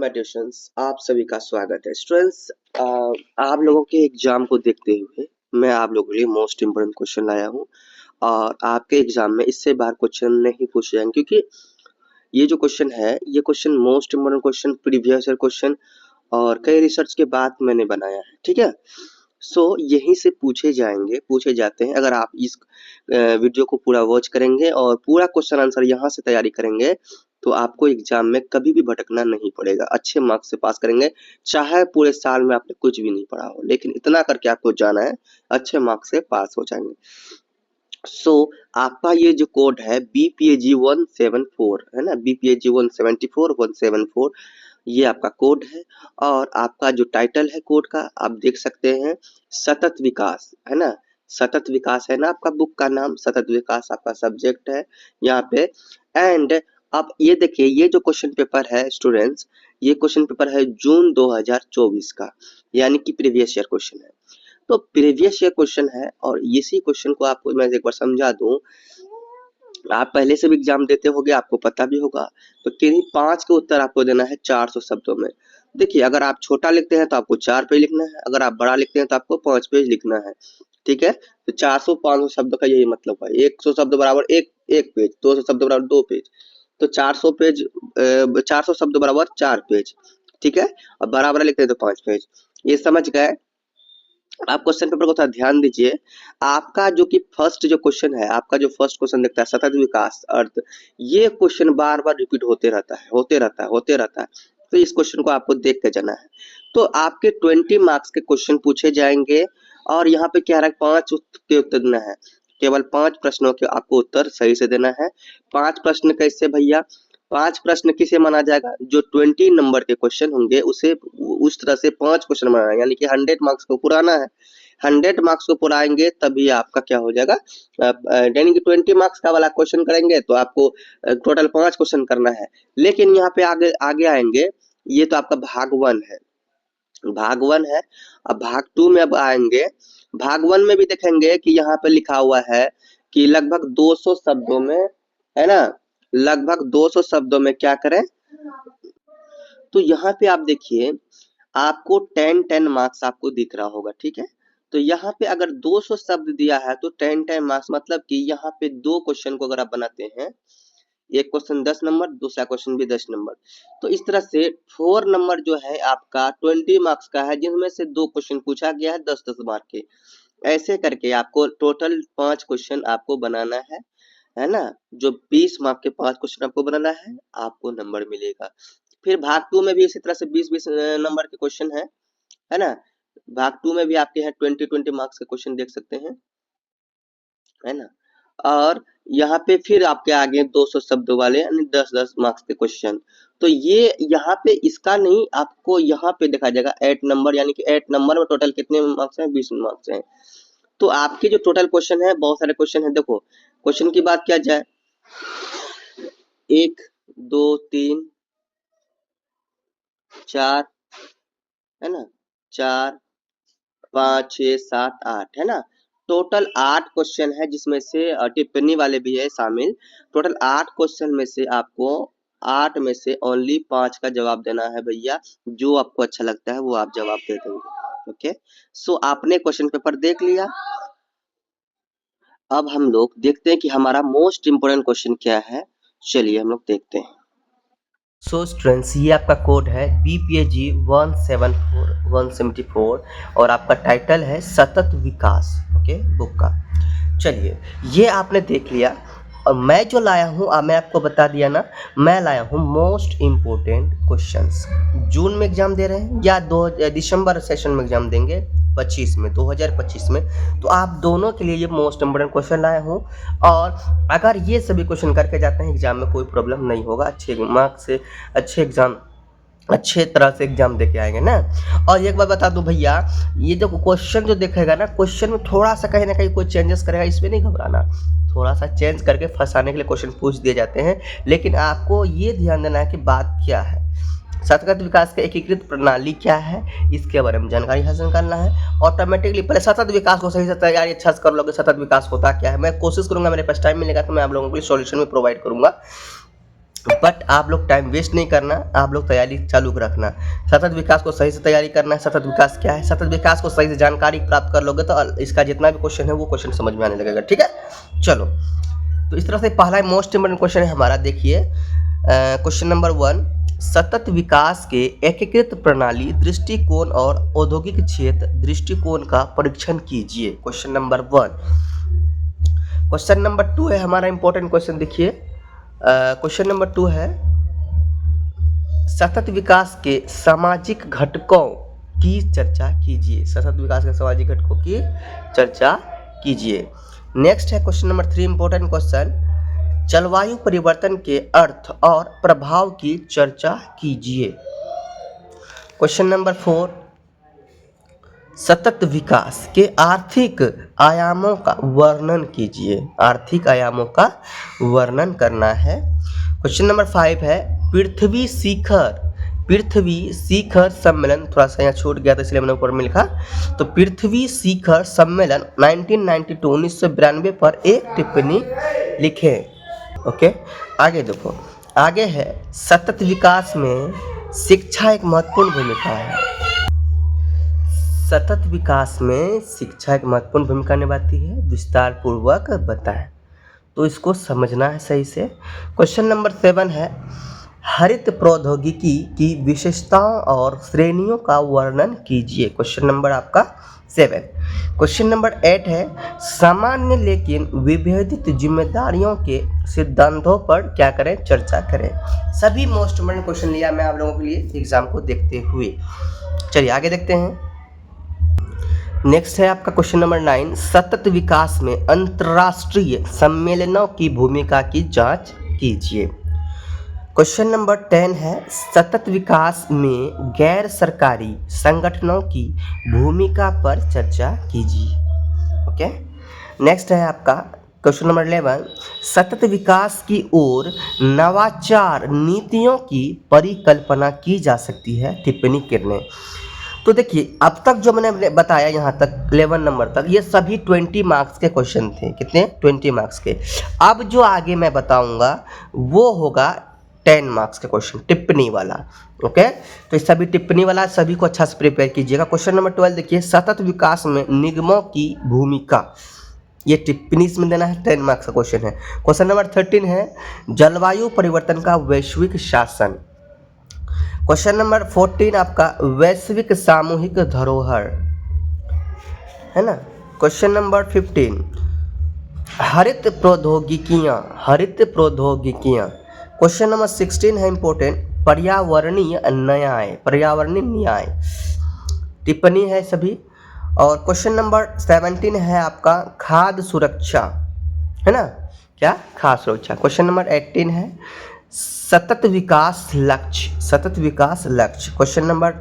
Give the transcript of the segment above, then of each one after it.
My dear students, आप सभी का स्वागत है। स्टूडेंट्स, आप लोगों के एग्जाम को देखते हुए मैं आप लोगों के लिए मोस्ट इम्पोर्टेंट क्वेश्चन लाया हूँ और आपके एग्जाम में इससे बाहर क्वेश्चन नहीं पूछे जाएंगे, क्योंकि ये जो क्वेश्चन है ये question most important question, previous year question और कई रिसर्च के बाद मैंने बनाया है। ठीक है, सो यहीं से पूछे जाते हैं। अगर आप इस वीडियो को पूरा वॉच करेंगे और पूरा क्वेश्चन आंसर यहाँ से तैयारी करेंगे तो आपको एग्जाम में कभी भी भटकना नहीं पड़ेगा, अच्छे मार्क्स से पास करेंगे। चाहे पूरे साल में आपने कुछ भी नहीं पढ़ा हो, लेकिन इतना करके आपको जाना है, अच्छे मार्क्स से पास हो जाएंगे। आपका ये जो कोड है BPAG 174 है ना, BPAG 174 ये आपका कोड है। और आपका जो टाइटल है कोड का आप देख सकते हैं, सतत विकास है ना, सतत विकास है ना आपका बुक का नाम, सतत विकास आपका सब्जेक्ट है यहाँ पे। एंड अब ये देखिए, ये जो क्वेश्चन पेपर है स्टूडेंट्स, ये क्वेश्चन पेपर है जून 2024 का, यानी कि प्रीवियस ईयर क्वेश्चन है। तो प्रीवियस ईयर क्वेश्चन है और इसी क्वेश्चन को आपको मैं एक बार समझा दूं। आप पहले से भी एग्जाम देते होंगे, आपको पता भी होगा। तो किन्हीं 5 के उत्तर आपको देना है 400 शब्दों में। देखिए, अगर आप छोटा लिखते हैं तो आपको 4 पेज लिखना है, अगर आप बड़ा लिखते हैं तो आपको 5 पेज लिखना है। ठीक है, तो 400-500 शब्द का यही मतलब है। 100 शब्द बराबर एक पेज, 200 शब्द बराबर 2 पेज, तो 400 पेज 400 शब्द बराबर 4 पेज। ठीक है, और बराबर लिखते हैं तो 5 पेज। ये समझ गए? आप क्वेश्चन पेपर को थोड़ा ध्यान दीजिए। आपका जो कि फर्स्ट जो क्वेश्चन है, आपका जो फर्स्ट क्वेश्चन दिखता है सतत विकास अर्थ, ये क्वेश्चन बार बार रिपीट होते रहता है। तो इस क्वेश्चन को आपको देख के जाना है। तो आपके 20 मार्क्स के क्वेश्चन पूछे जाएंगे और यहाँ पे क्या है, 5 के उत्तर देना है। केवल 5 प्रश्नों के आपको उत्तर सही से देना है। 5 प्रश्न कैसे भैया? 5 प्रश्न किसे माना जाएगा? जो 20 नंबर के क्वेश्चन होंगे उसे उस तरह से 5 क्वेश्चन बनाना है, यानी कि 100 मार्क्स को पुराना है। 100 मार्क्स को पुराएंगे तभी आपका क्या हो जाएगा, यानी कि 20 मार्क्स का वाला क्वेश्चन करेंगे तो आपको टोटल 5 क्वेश्चन करना है। लेकिन यहाँ पे आगे आएंगे, ये तो आपका भाग 1 है, भाग 1 है। अब भाग 2 में अब आएंगे, भाग 1 में भी देखेंगे कि यहाँ पे लिखा हुआ है कि लगभग 200 शब्दों में, है ना, लगभग 200 शब्दों में क्या करें। तो यहाँ पे आप देखिए, आपको 10 मार्क्स आपको दिख रहा होगा। ठीक है, तो यहाँ पे अगर 200 शब्द दिया है तो 10 मार्क्स, मतलब कि यहाँ पे 2 क्वेश्चन को अगर आप बनाते हैं, एक क्वेश्चन 10 नंबर, दूसरा क्वेश्चन भी 10 नंबर, तो इस तरह से 4 नंबर जो है आपका 20 मार्क्स का है, जिनमें से 2 क्वेश्चन पूछा गया है 10-10 मार्क के। ऐसे करके आपको टोटल 5 क्वेश्चन आपको बनाना है ना। जो 20 मार्क के 5 क्वेश्चन आपको बनाना है, आपको नंबर मिलेगा। फिर भाग 2 में भी इसी तरह से 20-20 नंबर के क्वेश्चन है ना। भाग 2 में भी आपके यहाँ 20-20 मार्क्स के क्वेश्चन देख सकते हैं, है ना। और यहाँ पे फिर आपके आगे 200 शब्द वाले यानी 10-10 मार्क्स के क्वेश्चन। तो ये यहाँ पे इसका नहीं, आपको यहाँ पे देखा जाएगा 8 नंबर, यानी कि 8 नंबर में टोटल कितने मार्क्स हैं, 20 मार्क्स हैं। तो आपके जो टोटल क्वेश्चन है, बहुत सारे क्वेश्चन है। देखो, क्वेश्चन की बात किया जाए, 1 2 3 4 है ना, 4 5 6 7 8 है ना, टोटल 8 क्वेश्चन है, जिसमें से टिप्पणी वाले भी है शामिल। टोटल 8 क्वेश्चन में से आपको 8 में से ओनली 5 का जवाब देना है भैया। जो आपको अच्छा लगता है वो आप जवाब दे देंगे। ओके, सो आपने क्वेश्चन पेपर देख लिया। अब हम लोग देखते हैं कि हमारा मोस्ट इम्पोर्टेंट क्वेश्चन क्या है। चलिए हम लोग देखते हैं। सो स्टूडेंट्स, ये आपका कोड है BPAG 174 और आपका टाइटल है सतत विकास, ओके, बुक का। चलिए, ये आपने देख लिया और मैं जो लाया हूँ, मैं आपको बता दिया ना, मैं लाया हूँ मोस्ट इम्पोर्टेंट क्वेश्चंस। जून में एग्जाम दे रहे हैं या दिसंबर सेशन में एग्जाम देंगे 2025 में, तो आप दोनों के लिए ये मोस्ट इम्पोर्टेंट क्वेश्चन लाया हूँ। और अगर ये सभी क्वेश्चन करके जाते हैं एग्जाम में, कोई प्रॉब्लम नहीं होगा, अच्छे मार्क्स से अच्छे तरह से एग्जाम दे के आएंगे ना। और एक बार बता दूं भैया, ये जो क्वेश्चन जो देखेगा ना, क्वेश्चन में थोड़ा सा कहीं ना कहीं कोई चेंजेस करेगा, इसमें नहीं घबराना। थोड़ा सा चेंज करके फंसाने के लिए क्वेश्चन पूछ दिए जाते हैं, लेकिन आपको ये ध्यान देना है कि बात क्या है, सतत विकास का एकीकृत प्रणाली क्या है, इसके बारे में जानकारी हासिल करना है। ऑटोमेटिकली पहले सतत विकास को सही से तैयारी अच्छा से कर लोगे। सतत विकास होता क्या है, मैं कोशिश करूंगा, मेरे पास टाइम मिलेगा तो मैं आप लोगों को सॉल्यूशन में प्रोवाइड करूंगा। बट आप लोग टाइम वेस्ट नहीं करना, आप लोग तैयारी चालू रखना। सतत विकास को सही से तैयारी करना है। सतत विकास क्या है, सतत विकास को सही से जानकारी प्राप्त कर लोगे तो इसका जितना भी क्वेश्चन है वो क्वेश्चन समझ में आने लगेगा। ठीक है, चलो तो इस तरह से पहला मोस्ट इम्पोर्टेंट क्वेश्चन है हमारा। देखिए क्वेश्चन नंबर 1, सतत विकास के एकीकृत प्रणाली दृष्टिकोण और औद्योगिक क्षेत्र दृष्टिकोण का परीक्षण कीजिए। Question number 1। क्वेश्चन नंबर 2 है हमारा इंपॉर्टेंट क्वेश्चन। देखिए क्वेश्चन नंबर 2 है, सतत विकास के सामाजिक घटकों की चर्चा कीजिए। सतत विकास के सामाजिक घटकों की चर्चा कीजिए। नेक्स्ट है क्वेश्चन नंबर 3 इंपॉर्टेंट क्वेश्चन, जलवायु परिवर्तन के अर्थ और प्रभाव की चर्चा कीजिए। क्वेश्चन नंबर 4, सतत विकास के आर्थिक आयामों का वर्णन कीजिए। आर्थिक आयामों का वर्णन करना है। क्वेश्चन नंबर 5 है, पृथ्वी शिखर सम्मेलन, थोड़ा सा यहाँ छूट गया था इसलिए मैंने ऊपर में लिखा, तो पृथ्वी शिखर सम्मेलन 1992 पर एक टिप्पणी लिखें। ओके, आगे देखो, आगे है, सतत विकास में शिक्षा एक महत्वपूर्ण भूमिका है। सतत विकास में शिक्षा एक महत्वपूर्ण भूमिका निभाती है, विस्तार पूर्वक बताएं। तो इसको समझना है सही से। क्वेश्चन नंबर 7 है, हरित प्रौद्योगिकी की विशेषताओं और श्रेणियों का वर्णन कीजिए। क्वेश्चन नंबर आपका 7। क्वेश्चन नंबर 8 है, सामान्य लेकिन विभेदित जिम्मेदारियों के सिद्धांतों पर क्या करें, चर्चा करें। सभी मोस्ट इम्पोर्टेंट क्वेश्चन लिया मैं आप लोगों के लिए एग्जाम को देखते हुए। चलिए आगे देखते हैं। नेक्स्ट है आपका क्वेश्चन नंबर 9, सतत विकास में अंतर्राष्ट्रीय सम्मेलनों की भूमिका की जांच कीजिए। क्वेश्चन नंबर 10 है, सतत विकास में गैर सरकारी संगठनों की भूमिका पर चर्चा कीजिए। ओके, नेक्स्ट है आपका क्वेश्चन नंबर 11, सतत विकास की ओर नवाचार नीतियों की परिकल्पना की जा सकती है, टिप्पणी करने। तो देखिए अब तक जो मैंने बताया यहाँ तक 11 नंबर तक, ये सभी 20 मार्क्स के क्वेश्चन थे। कितने? 20 मार्क्स के। अब जो आगे मैं बताऊंगा वो होगा 10 मार्क्स का क्वेश्चन, टिप्पणी वाला। ओके, तो इस सभी टिप्पणी वाला सभी को अच्छा से प्रिपेयर कीजिएगा। क्वेश्चन नंबर 12 देखिए, सतत विकास में निगमों की भूमिका, ये टिप्पणी इसमें देना है, 10 मार्क्स का क्वेश्चन है। क्वेश्चन नंबर 13 है, जलवायु परिवर्तन का वैश्विक शासन। क्वेश्चन नंबर 14 आपका वैश्विक सामूहिक धरोहर है ना। क्वेश्चन नंबर 15 हरित प्रौद्योगिकियां। क्वेश्चन नंबर 16 है इंपॉर्टेंट, पर्यावरणीय न्याय, टिप्पणी है सभी। और क्वेश्चन नंबर 17 है आपका खाद्य सुरक्षा, है ना, क्या, खाद्य सुरक्षा। क्वेश्चन नंबर 18 है सतत विकास लक्ष्य। क्वेश्चन नंबर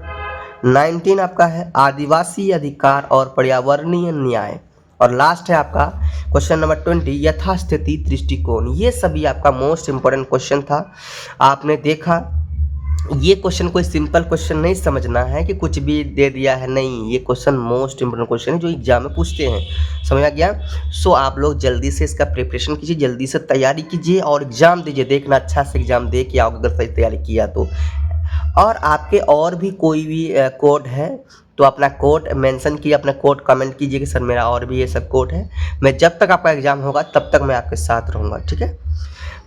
19 आपका है आदिवासी अधिकार और पर्यावरणीय न्याय। और लास्ट है आपका क्वेश्चन नंबर 20 यथास्थिति दृष्टिकोण। ये सभी आपका मोस्ट इंपोर्टेंट क्वेश्चन था। आपने देखा ये क्वेश्चन कोई सिंपल क्वेश्चन नहीं समझना है कि कुछ भी दे दिया है, नहीं, ये क्वेश्चन मोस्ट इंपोर्टेंट क्वेश्चन है जो एग्जाम में पूछते हैं, समझ आ गया। सो आप लोग जल्दी से इसका प्रिपरेशन कीजिए, जल्दी से तैयारी कीजिए और एग्जाम दीजिए। देखना अच्छा से एग्जाम दे के आओगे अगर सही तैयारी किया तो। और आपके और भी कोई भी कोड है तो अपना कोड मेंशन कीजिए, अपना कोड कमेंट कीजिए कि सर मेरा और भी ये सब कोड है। मैं जब तक आपका एग्जाम होगा तब तक मैं आपके साथ रहूँगा, ठीक है,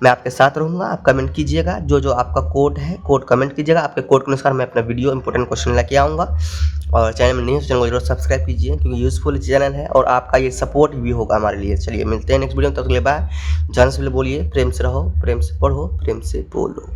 मैं आपके साथ रहूँगा। आप कमेंट कीजिएगा, जो आपका कोड है कोड कमेंट कीजिएगा। आपके कोड के अनुसार मैं अपना वीडियो इंपॉर्टेंट क्वेश्चन लेके आऊँगा। और चैनल में नहीं है तो चैनल को जरूर सब्सक्राइब कीजिए क्योंकि यूजफुल चैनल है और आपका ये सपोर्ट भी होगा हमारे लिए। चलिए मिलते हैं नेक्स्ट वीडियो में, तब तक के लिए बाय। जान से बोलिए, प्रेम से रहो, प्रेम से पढ़ो, प्रेम से बोलो।